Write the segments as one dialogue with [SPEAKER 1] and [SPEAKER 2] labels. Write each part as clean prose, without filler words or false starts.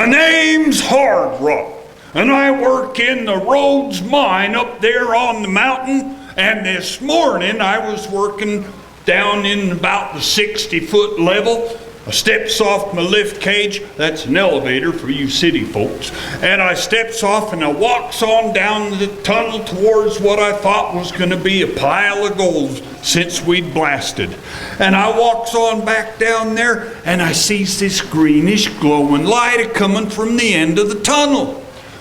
[SPEAKER 1] My name's Hard Rock, and I work in the Rhoades mine up there on the mountain. And this morning I was working down in about the 60-foot level. I steps off my lift cage, that's an elevator for you city folks, and I steps off and I walks on down the tunnel towards what I thought was going to be a pile of gold since we'd blasted. And I walks on back down there and I sees this greenish glowing light a-coming from the end of the tunnel.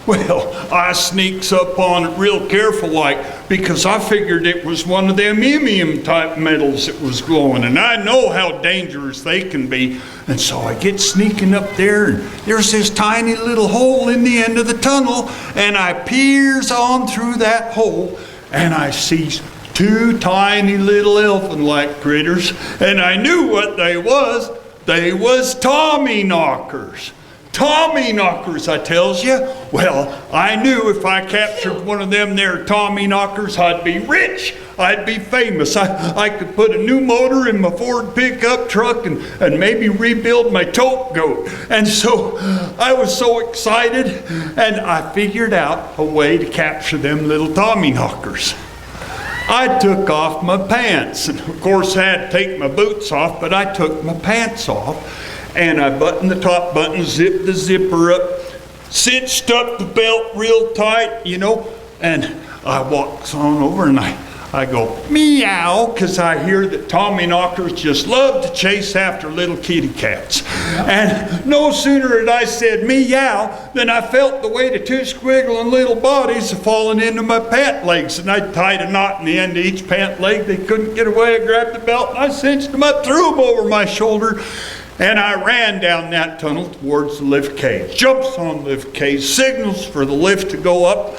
[SPEAKER 1] Well, I sneaks up on it real careful like, because I figured it was one of them imium type metals that was glowing, and I know how dangerous they can be. And so I get sneaking up there, and there's this tiny little hole in the end of the tunnel, and I peers on through that hole, and I sees two tiny little elfin-like critters, and I knew what they was. They was Tommyknockers. Tommyknockers, I tells you. Well, I knew if I captured one of them there Tommyknockers, I'd be rich. I'd be famous. I could put a new motor in my Ford pickup truck and maybe rebuild my tote goat. And so I was so excited, and I figured out a way to capture them little Tommyknockers. I took off my pants, and of course I had to take my boots off, but I took my pants off. And I buttoned the top button, zipped the zipper up, cinched up the belt real tight, you know, and I walks on over and I go, meow, because I hear that Tommyknockers just love to chase after little kitty cats. And no sooner had I said meow than I felt the weight of two squiggling little bodies falling into my pant legs. And I tied a knot in the end of each pant leg. They couldn't get away. I grabbed the belt and I cinched them up, threw them over my shoulder. And I ran down that tunnel towards the lift cage. Jumps on the lift cage, signals for the lift to go up.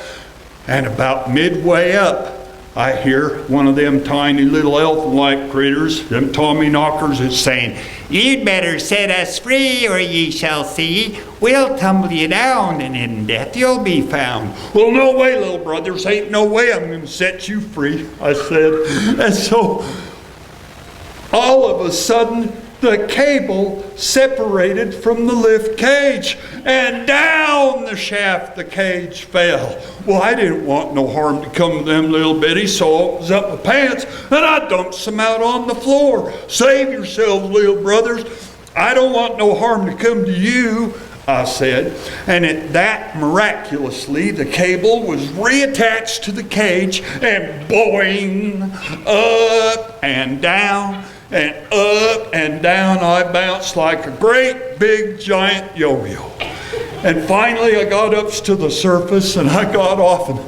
[SPEAKER 1] And about midway up, I hear one of them tiny little elfin-like critters, them Tommyknockers, is saying, "You'd better set us free, or ye shall see. We'll tumble you down, and in death you'll be found." "Well, no way, little brothers. Ain't no way I'm going to set you free," I said. And so, all of a sudden, the cable separated from the lift cage, and down the shaft the cage fell. Well, I didn't want no harm to come to them little bitties, so I opens up my pants and I dumps them out on the floor. "Save yourselves, little brothers. I don't want no harm to come to you," I said. And at that, miraculously, the cable was reattached to the cage, and boing, up and down, and up and down I bounced like a great big giant yo-yo. And finally I got up to the surface, and I got off, and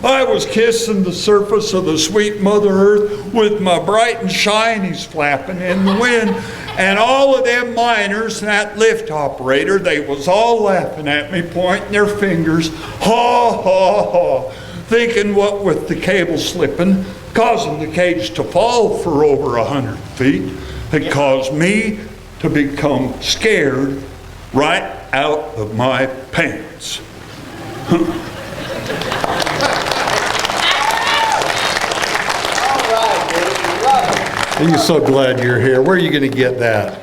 [SPEAKER 1] I was kissing the surface of the sweet Mother Earth with my bright and shinies flapping in the wind. And all of them miners and that lift operator, they was all laughing at me, pointing their fingers, ha ha ha, thinking what with the cable slipping, causing the cage to fall for over 100 feet, had caused me to become scared right out of my pants.
[SPEAKER 2] I'm so glad you're here. Where are you going to get that?